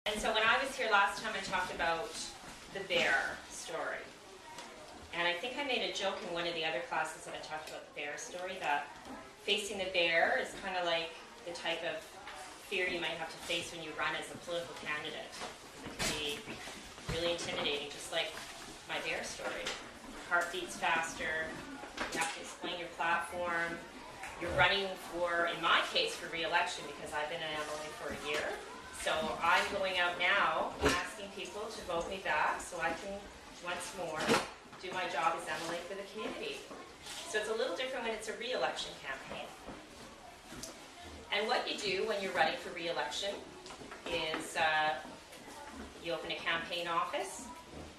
And so when I was here last time, I talked about the bear story. And I think I made a joke in one of the other classes that I talked about the bear story, that facing the bear is kind of like the type of fear you might have to face when you run as a political candidate. It can be really intimidating, just like my bear story. Heart beats faster, you have to explain your platform. You're running for, in my case, for re-election because I've been an MLA for a year. So I'm going out now asking people to vote me back so I can once more do my job as MLA for the community. So it's a little different when it's a re-election campaign. And what you do when you're running for re-election is you open a campaign office.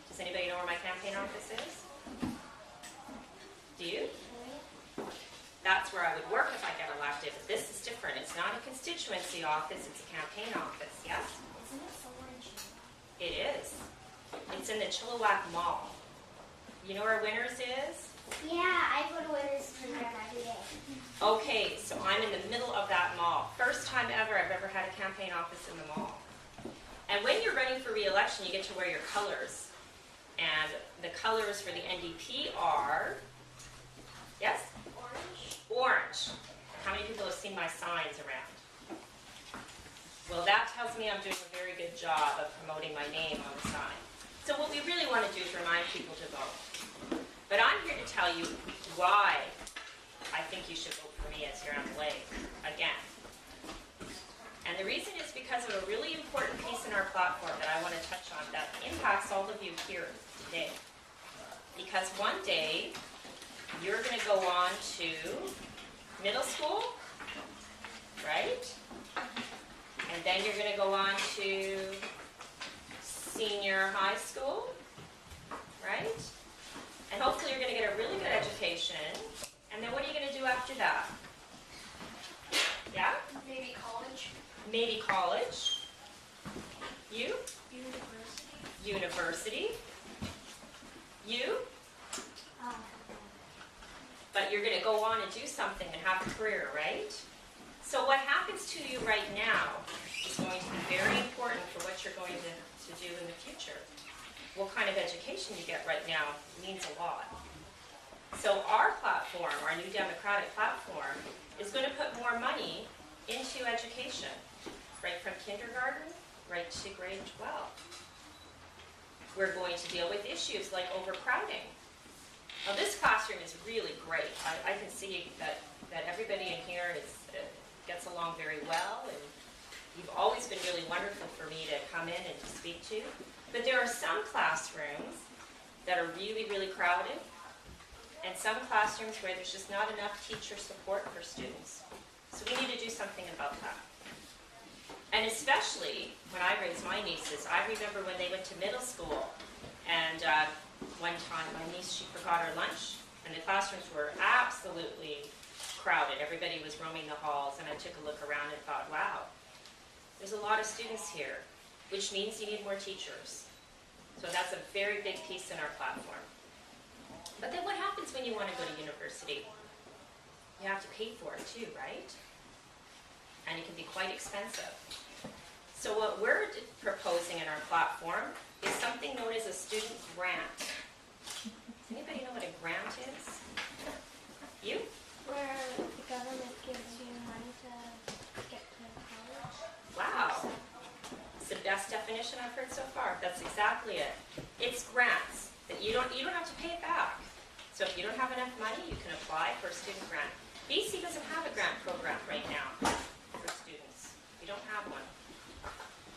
Does anybody know where my campaign office is? Do you? That's where I would work if I get elected, but this is different. It's not a constituency office, it's a campaign office, yes? Isn't it so orange? It is. It's in the Chilliwack Mall. You know where Winners is? Yeah, I go to Winners program every day. Okay, so I'm in the middle of that mall. First time ever I've ever had a campaign office in the mall. And when you're running for re-election, you get to wear your colors. And the colors for the NDP are, yes? Orange. How many people have seen my signs around? Well, that tells me I'm doing a very good job of promoting my name on the sign. So what we really want to do is remind people to vote. But I'm here to tell you why I think you should vote for me as your MLA again. And the reason is because of a really important piece in our platform that I want to touch on that impacts all of you here today. Because one day, you're going to go on to middle school, right? And then you're going to go on to senior high school, right? And hopefully you're going to get a really good education. And then what are you going to do after that? Yeah? Maybe college. Maybe college. You? University. University. You? But you're going to go on and do something and have a career, right? So what happens to you right now is going to be very important for what you're going to do in the future. What kind of education you get right now means a lot. So our platform, our new democratic platform, is going to put more money into education, right from kindergarten right to grade 12. We're going to deal with issues like overcrowding. Now this classroom is really great. I can see that everybody in here gets along very well, and you've always been really wonderful for me to come in and to speak to. But there are some classrooms that are really, really crowded, and some classrooms where there's just not enough teacher support for students. So we need to do something about that. And especially when I raised my nieces, I remember when they went to middle school, and one time my niece, she forgot her lunch, and the classrooms were absolutely crowded. Everybody was roaming the halls, and I took a look around and thought, wow, there's a lot of students here, which means you need more teachers. So that's a very big piece in our platform. But then what happens when you want to go to university? You have to pay for it too, right? And it can be quite expensive. So what we're proposing in our platform is something known as a student grant. Does anybody know what a grant is? You? Where the government gives you money to get to college. Wow. It's the best definition I've heard so far. That's exactly it. It's grants that you don't have to pay it back. So if you don't have enough money, you can apply for a student grant. BC doesn't have a grant program right now for students. We don't have one.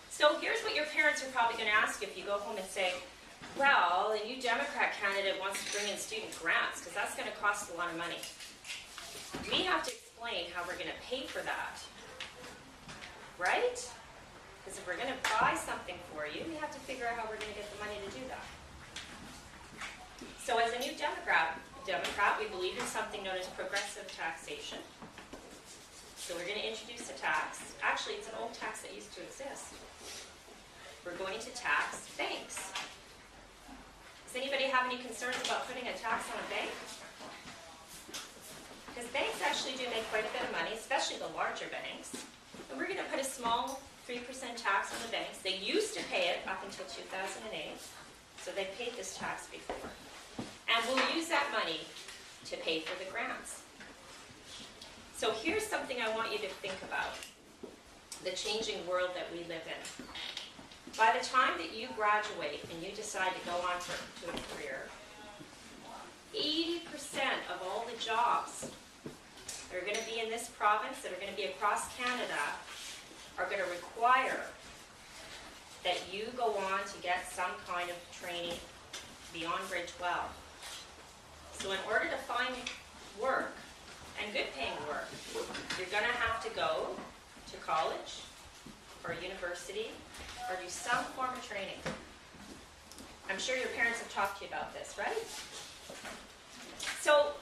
So here's what your parents are probably going to ask you if you go home and say, well, a new Democrat candidate wants to bring in student grants because that's going to cost a lot of money. We have to explain how we're going to pay for that, right? Because if we're going to buy something for you, we have to figure out how we're going to get the money to do that. So as a new Democrat, we believe in something known as progressive taxation. So we're going to introduce a tax. Actually, it's an old tax that used to exist. We're going to tax banks. Does anybody have any concerns about putting a tax on a bank? Because banks actually do make quite a bit of money, especially the larger banks. And we're going to put a small 3% tax on the banks. They used to pay it up until 2008, so they paid this tax before. And we'll use that money to pay for the grants. So here's something I want you to think about, the changing world that we live in. By the time that you graduate and you decide to go on to a career, 80% of all the jobs that are going to be in this province, that are going to be across Canada, are going to require that you go on to get some kind of training beyond grade 12. So in order to find work, and good paying work, you're going to have to go to college or university or do some form of training. I'm sure your parents have talked to you about this, right? So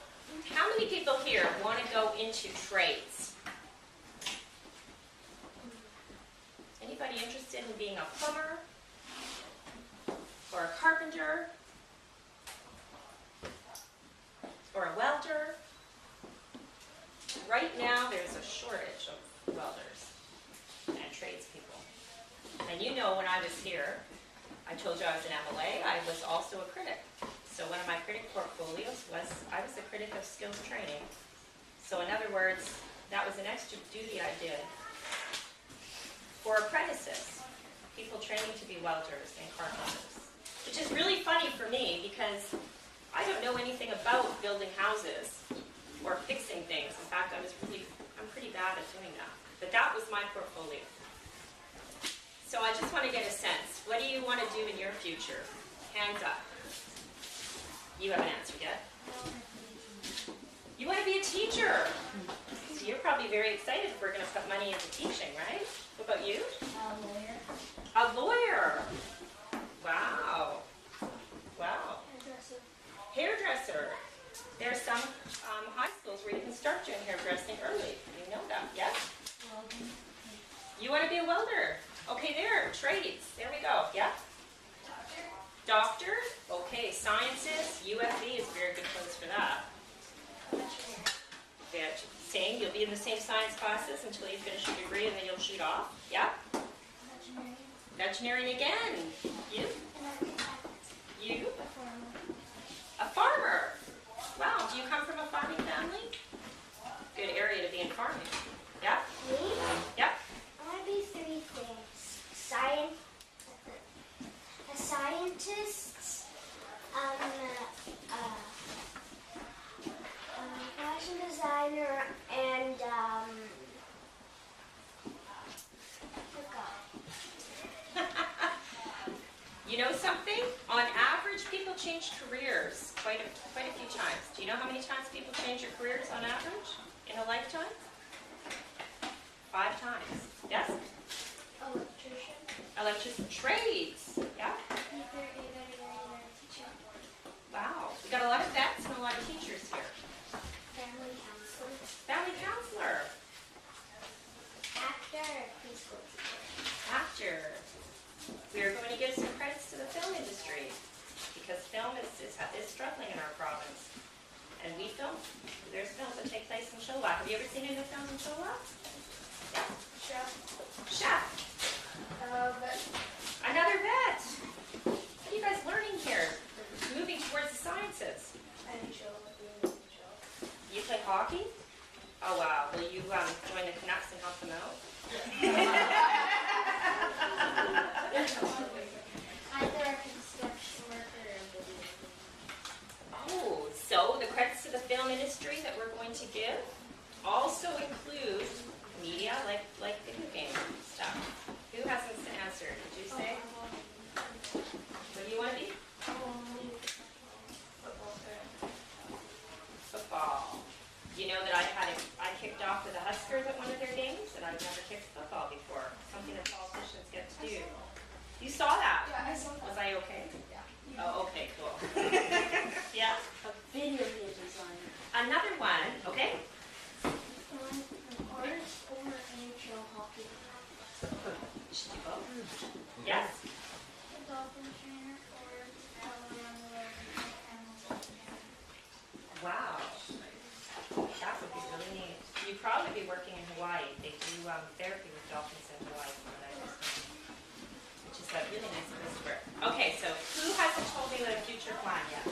how many people here want to go into trades? Anybody interested in being a plumber or a carpenter or a welder? Right now, there's a shortage of welders and tradespeople. And you know, when I was here, I told you I was an MLA. I was also a critic. So one of my critic portfolios was, I was a critic of skills training. So in other words, that was an extra duty I did for apprentices, people training to be welders and carpenters. Which is really funny for me because I don't know anything about building houses or fixing things. In fact, I'm pretty bad at doing that. But that was my portfolio. So I just want to get a sense. What do you want to do in your future? Hands up. You haven't answered yet. You want to be a teacher. So you're probably very excited if we're going to put money into teaching, right? What about you? A lawyer. A lawyer. Wow. Wow. Hairdresser. Hairdresser. There are some high schools where you can start doing hairdressing early. You know that, yes? Welding. You want to be a welder? Okay, there. Trades. There we go. Yeah? Doctor? Okay, sciences. UFB is a very good place for that. Yeah, same. You'll be in the same science classes until you finish your degree and then you'll shoot off. Yeah? Veterinarian again. You? You? A farmer. Wow, do you come from a farming family? Good area to be in farming. Yeah? Me? Yep. I want to be three things. A scientist, fashion designer, and You know something? On average, people change careers quite a few times. Do you know how many times people change their careers on average in a lifetime? 5 times. Yes? electrician. Electrician. Trades. Yeah? Teacher. Wow. We got a lot of vets and a lot of teachers here. Family counselor. Family counselor. Actor. Preschool teacher. Actor. We are going to give some credits to the film industry because film is struggling in our province. And we film. There's films that take place in Chilliwack. Have you ever seen any films in Chilliwack? Yeah. Chef. Chef. Vet. Another vet. What are you guys learning here? Moving towards the sciences. You play hockey? Oh wow. Will you join the Canucks and help them out? Either a construction worker or a video. Oh, so the credits to the film industry that we're going to give also include media, like video game stuff. Who hasn't answered? Did you say? What do you want to be? Football. You know that I kicked off with the Huskers at one of their games, and I've never kicked football before. Something that politicians get to do. You saw that? Yeah, I saw that. Was I okay? Yeah. Oh, okay, cool. Yeah. A video game designer. Another one, okay? An artist or NHL hockey. Should you both? Yes? A dolphin trainer or Wow. That would be really neat. You'd probably be working in Hawaii. They do therapy with dolphins in Hawaii, from what I know. future plan yet?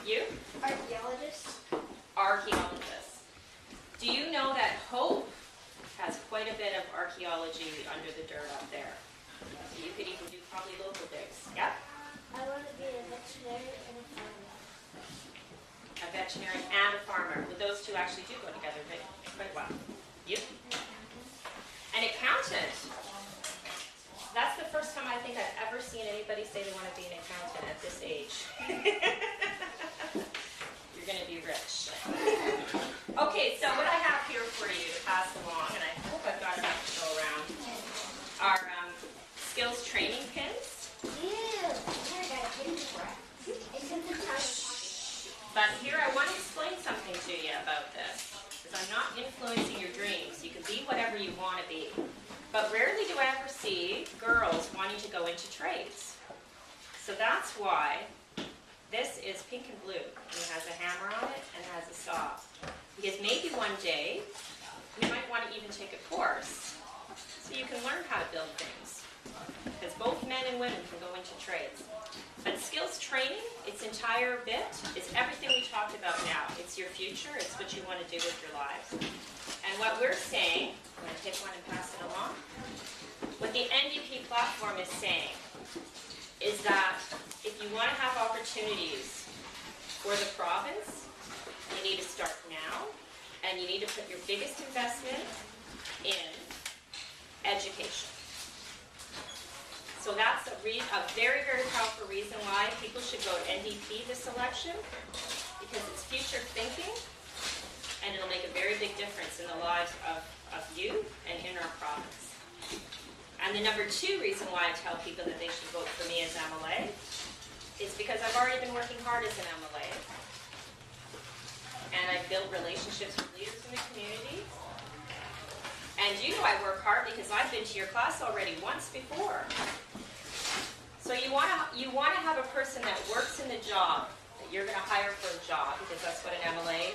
You? Archaeologist. Archaeologists. Do you know that Hope has quite a bit of archaeology under the dirt up there? So you could even do probably local digs. Yep. I want to be a veterinarian and a farmer. A veterinarian and a farmer. Well, those two actually do go together quite well. You? An accountant. That's the first time I think I've ever seen anybody say they want to be an accountant at this age. You're going to be rich. Okay, so what I have here for you to pass along, and I hope I've got enough to go around, are skills training pins. But here I want to explain something to you about this, because I'm not influencing your dreams. You can be whatever you want to be. But rarely do I ever see girls wanting to go into trades. So that's why this is pink and blue. And it has a hammer on it and it has a saw. Because maybe one day you might want to even take a course so you can learn how to build things. Because both men and women can go into trades. But skills training, its entire bit, is everything we talked about now. It's your future. It's what you want to do with your lives. And what we're saying, I'm going to take one and pass it along. What the NDP platform is saying is that if you want to have opportunities for the province, you need to start now, and you need to put your biggest investment in education. So that's a very, very powerful reason why people should vote NDP this election, because it's future thinking, and it'll make a very big difference in the lives of you and in our province. And the number two reason why I tell people that they should vote for me as MLA is because I've already been working hard as an MLA, and I've built relationships with leaders in the community. And you know I work hard because I've been to your class already once before. So you want to have a person that works in the job that you're going to hire for a job, because that's what an MLA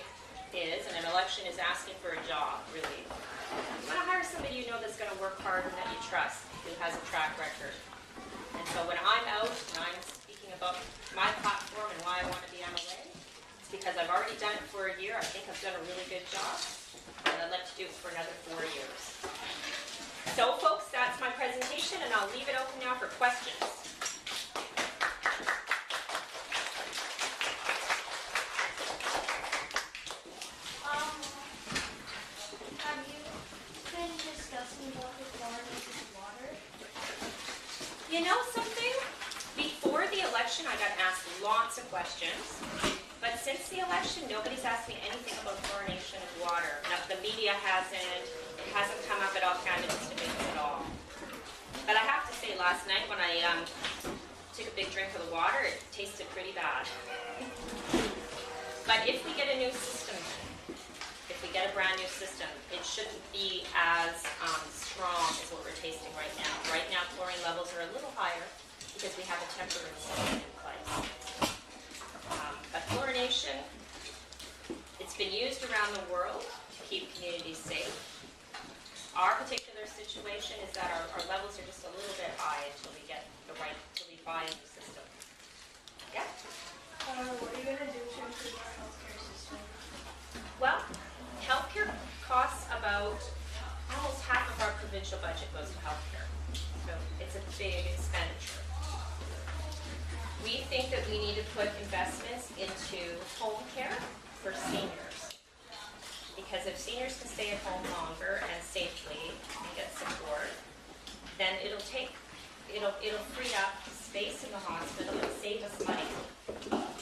is, and an election is asking for a job, really. You want to hire somebody you know that's going to work hard and that you trust, who has a track record. And so when I'm out and I'm speaking about my platform and why I want to be MLA, it's because I've already done it for a year. I think I've done a really good job, and I'd like to do it for another 4 years. So folks, that's my presentation, and I'll leave it open now for questions. Have you been discussing about the fluoridation of water? You know something? Before the election, I got asked lots of questions. But since the election, nobody's asked me anything about fluorination of water. Now, the media hasn't. It hasn't come up at all candidates debates at all. But I have to say, last night when I took a big drink of the water, it tasted pretty bad. But if we get a new system, if we get a brand new system, it shouldn't be as strong as what we're tasting right now. Right now, chlorine levels are a little higher because we have a temporary system in place. But fluorination, it's been used around the world to keep communities safe. Our particular situation is that our levels are just a little bit high until we get until we buy a new system. Yeah? What are you going to do to improve our healthcare system? Well, healthcare costs about almost half of our provincial budget goes to healthcare. So it's a big expenditure. We think that we need to put investments into home care for seniors. Because if seniors can stay at home longer and safely and get support, then it'll free up space in the hospital and save us money.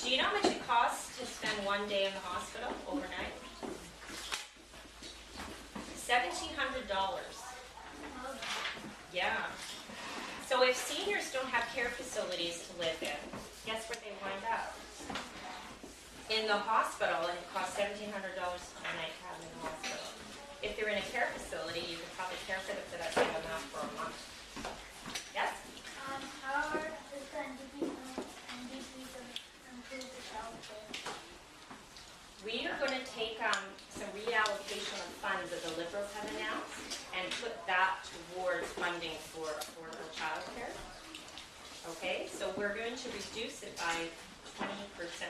Do you know how much it costs to spend one day in the hospital overnight? $1,700. Yeah. So if seniors don't have care facilities to live in, guess where they wind up? In the hospital, and it costs $1,700 a night to have them in the hospital. If they're in a care facility, you can probably care for them for that same amount for a month. Yes? How is the NDP to improve the childcare? We are going to take some reallocation of funds that the Liberals have announced and put that towards funding for affordable childcare. okay? So we're going to reduce it by 20%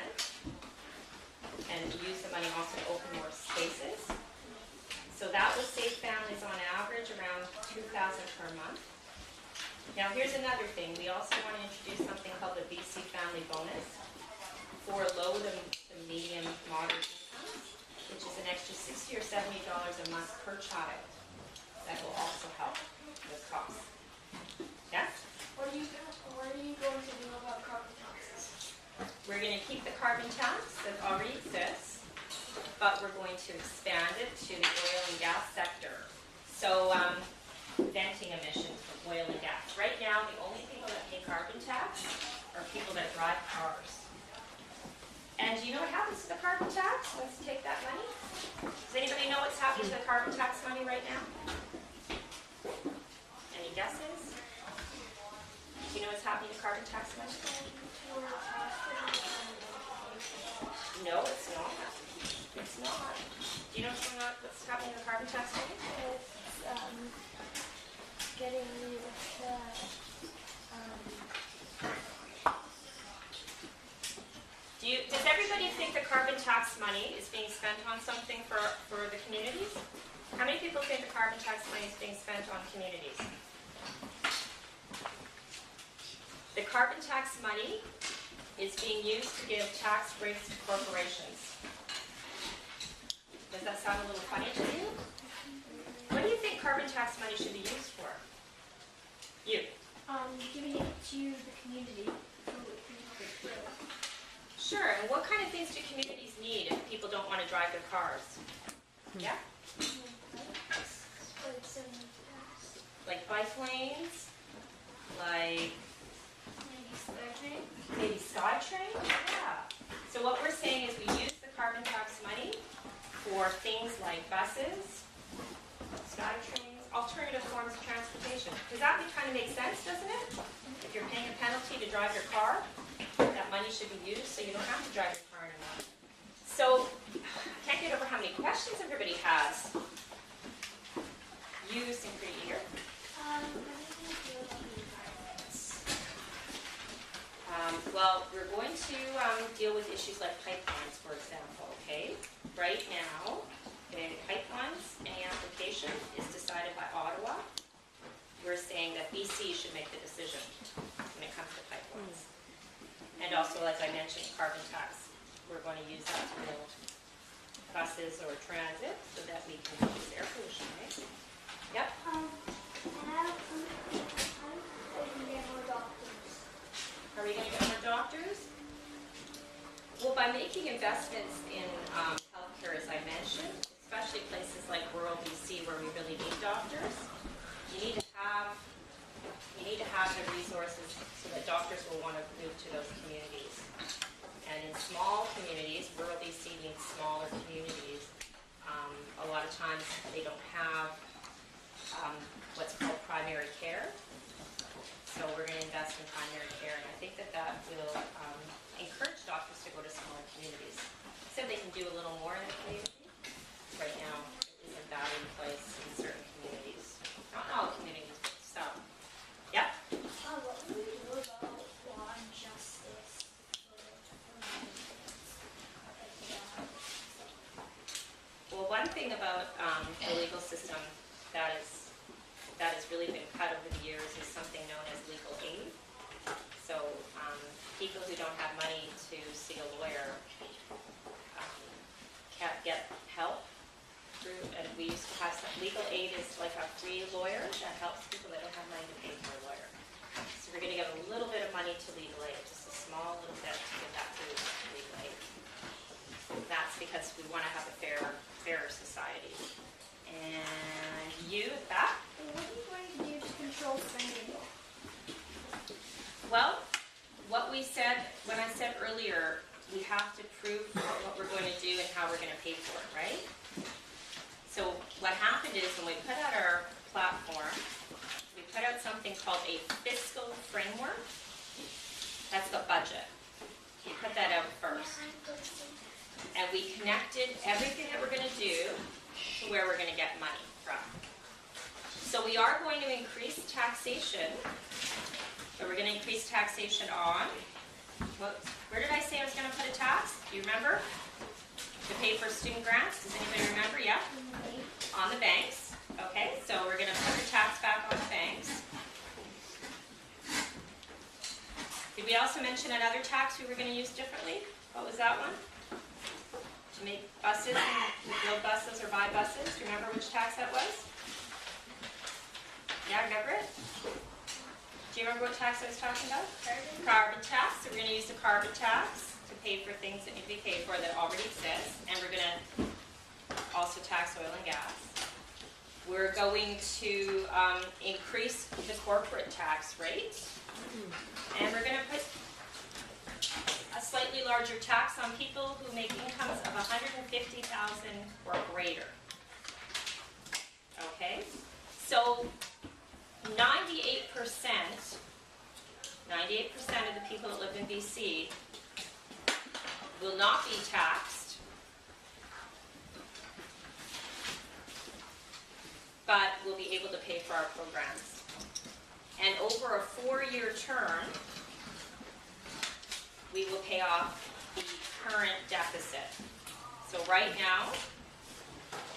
and use the money also to open more spaces. So that will save families on average around $2,000 per month. Now here's another thing. We also want to introduce something called the BC Family Bonus for low to medium moderate incomes, which is an extra $60 or $70 a month per child. That will also help with costs. Yes? What are you going to do about carbon taxes? We're going to keep the carbon tax that already exists, but we're going to expand it to the oil and gas sector. So venting emissions from oil and gas. Right now, the only people that pay carbon tax are people that drive cars. And do you know what happens to the carbon tax once you take that money? Does anybody know what's happening to the carbon tax money right now? Any guesses? Do you know what's happening to carbon tax money? No, it's not. It's not. Do you know what's happening to the carbon tax money? It's getting rid of the Does everybody think the carbon tax money is being spent on something for the communities? How many people think the carbon tax money is being spent on communities? The carbon tax money is being used to give tax breaks to corporations. Does that sound a little funny to you? What do you think carbon tax money should be used for? You. Giving it to the community. Sure, and what kind of things do communities need if people don't want to drive their cars? Yeah? Like bike lanes? Like maybe SkyTrain? Yeah. So what we're saying is we use the carbon tax money for things like buses, SkyTrains, alternative forms of transportation. Does that kind of make sense, doesn't it? If you're paying a penalty to drive your car, that money should be used so you don't have to drive your car anymore. So I can't get over how many questions everybody has. You seem pretty eager. Well, we're going to deal with issues like pipelines, for example, okay? Right now, the pipelines, any application is decided by Ottawa. We're saying that BC should make the decision when it comes to pipelines. And also, as I mentioned, carbon tax. We're going to use that to build buses or transit so that we can reduce air pollution, right? Yep. Are we going to get more doctors? Well, by making investments in healthcare, as I mentioned, especially places like rural BC where we really need doctors, you need to have the resources so that doctors will want to move to those communities. And in small communities, rural BC means smaller communities, a lot of times they don't have what's called primary care. So we're going to invest in primary care, and I think that will encourage doctors to go to smaller communities. So they can do a little more in the community. Right now, there isn't that in place in certain communities. Not all communities, but some. Yep? What would we do about law and justice? Well, one thing about the legal system that has really been cut over the years is something known as legal aid. So people who don't have money to see a lawyer can't get help through, and we used to have some legal aid is like a free lawyer that helps people that don't have money to pay for a lawyer. So we're going to give a little bit of money to legal aid, just a small little bit to give that to legal aid. That's because we want to have a fairer society. And you at that? What are you going to do to control spending? Well, what I said earlier, we have to prove what we're going to do and how we're going to pay for it, right? So what happened is when we put out our platform, we put out something called a Fiscal Framework. That's the budget. We put that out first. And we connected everything that we're going to do to where we're going to get money from. So we are going to increase taxation So we're gonna increase taxation on, where did I say I was gonna put a tax? Do you remember? To pay for student grants, does anybody remember? Yeah? On the banks. Okay, so we're gonna put the tax back on the banks. Did we also mention another tax we were gonna use differently? What was that one? To make buses, to build buses or buy buses. Remember which tax that was? Yeah, remember it? Do you remember what tax I was talking about? Carbon tax. So we're going to use the carbon tax to pay for things that need to be paid for that already exist. And we're going to also tax oil and gas. We're going to increase the corporate tax rate. And we're going to put a slightly larger tax on people who make incomes of $150,000 or greater. Okay? So 98% of the people that live in BC will not be taxed, but will be able to pay for our programs. And over a 4-year term, we will pay off the current deficit. So right now,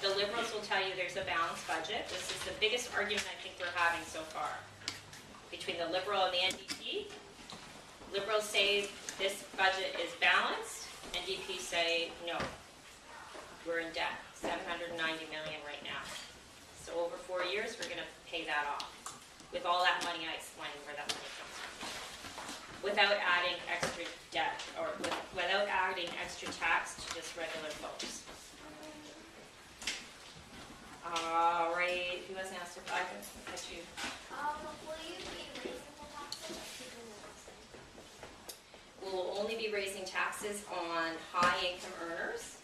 the Liberals will tell you there's a balanced budget. This is the biggest argument I think we're having so far between the Liberal and the NDP. Liberals say this budget is balanced, NDP say no. We're in debt, $790 million right now. So over 4 years, we're going to pay that off. With all that money, I explained where that money comes from. Without adding extra debt, or without adding extra tax to just regular folks. All right, who hasn't asked if I can catch you? Will you be raising the taxes or keeping them the same? We'll only be raising taxes on high income earners,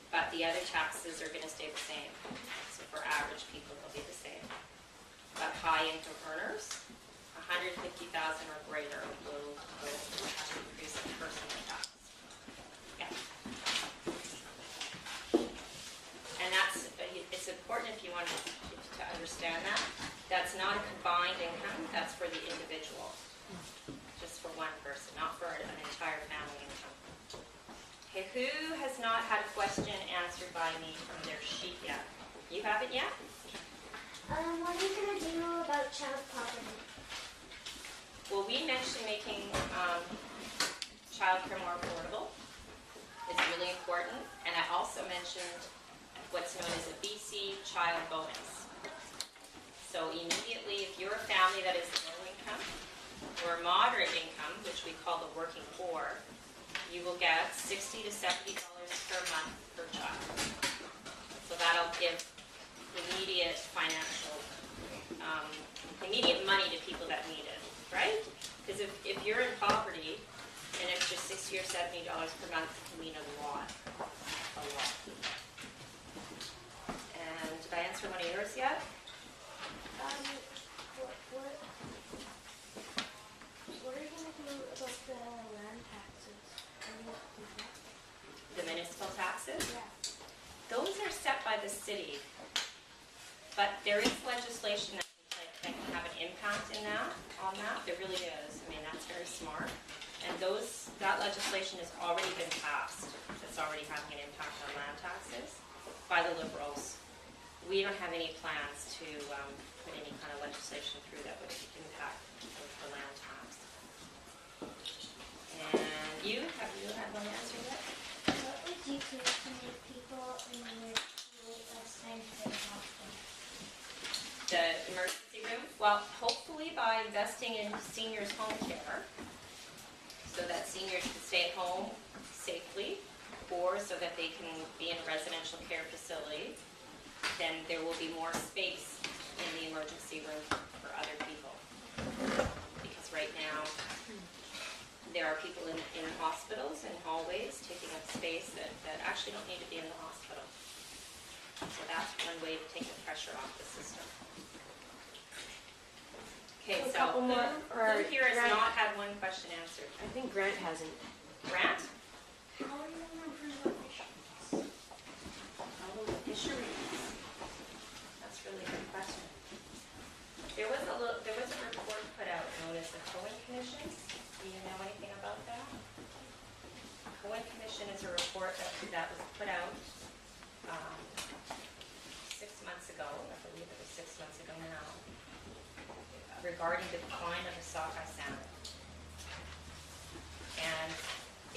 but the other taxes are gonna stay the same. So for average people, they'll be the same. But high income earners, 150,000 or greater will have to increase in personal tax. Yeah. And that's, it's important if you want to understand that. That's not a combined income, that's for the individual. Just for one person, not for an entire family income. Okay, who has not had a question answered by me from their sheet yet? You haven't yet? What are you going to do about child poverty? Well, we mentioned making childcare more affordable. It's really important. And I also mentioned what's known as a BC child bonus. So immediately, if you're a family that is low income or moderate income, which we call the working poor, you will get $60 to $70 per month per child. So that'll give immediate financial, immediate money to people that need it, right? Because if you're in poverty, an extra $60 or $70 per month can mean a lot. And did I answer one of yours yet? What are you going to do about the land taxes? The municipal taxes? Yeah. Those are set by the city. But there is legislation that can have an impact on that. There really is. I mean, that's very smart. And that legislation has already been passed. It's already having an impact on land taxes by the Liberals. We don't have any plans to put any kind of legislation through that would impact the land tax. And have you had one answer yet? What would you do to make people in your school less time to go to the hospital? The emergency room? Well, hopefully by investing in seniors' home care, so that seniors can stay at home safely, or so that they can be in a residential care facility, then there will be more space in the emergency room for other people. Because right now, there are people in hospitals and hallways taking up space that actually don't need to be in the hospital. So that's one way to take the pressure off the system. Okay, A so couple more, who here has not had one question answered? I think Grant hasn't. Grant? How are you going to improve our fisheries? Oh, fisheries. That's really a good question. There was a report put out, notice is the Cohen Commission. Do you know anything about that? The Cohen Commission is a report that was put out 6 months ago, I believe it was 6 months ago now, regarding the decline of the sockeye salmon. And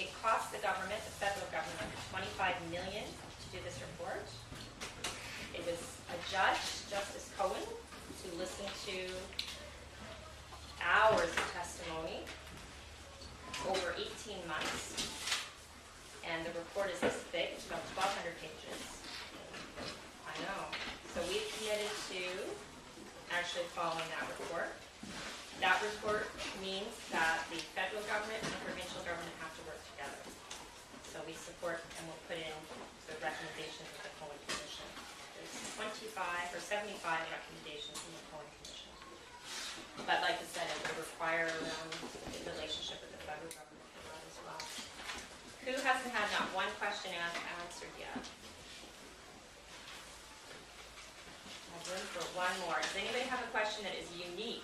it cost the government, the federal government, $25 million to do this report. It was a judge, Justice Cohen, who listened to hours of testimony over 18 months. And the report is this thick, it's about 1,200 pages. I know. So we've committed to actually following that report. That report means that the federal government and the provincial government have to work together. So we support and we'll put in the recommendations of the Cohen Commission. There's 25 or 75 recommendations from the Cohen Commission. But like I said, it would require a relationship with the federal government for that as well. Who hasn't had not one question answered yet? I have room for one more. Does anybody have a question that is unique?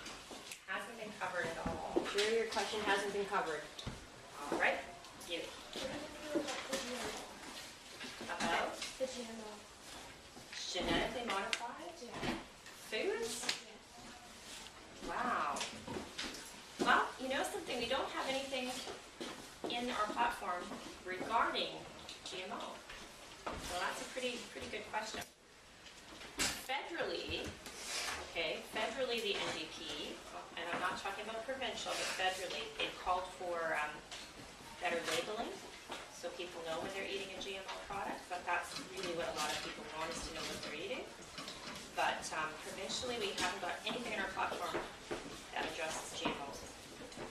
Hasn't been covered at all? Sure, your question hasn't been covered. All right. You. About The GMO. genetically modified foods? Wow. Well, you know something? We don't have anything in our platform regarding GMO. So that's a pretty good question. Federally, the NDP, and I'm not talking about provincial, but federally, it called for better labeling so people know when they're eating a GMO product, but that's really what a lot of people want is to know what they're eating. But provincially, we haven't got anything in our platform that addresses GMOs.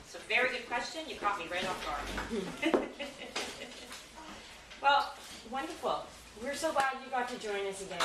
So very good question. You caught me right off guard. Well, wonderful. We're so glad you got to join us again.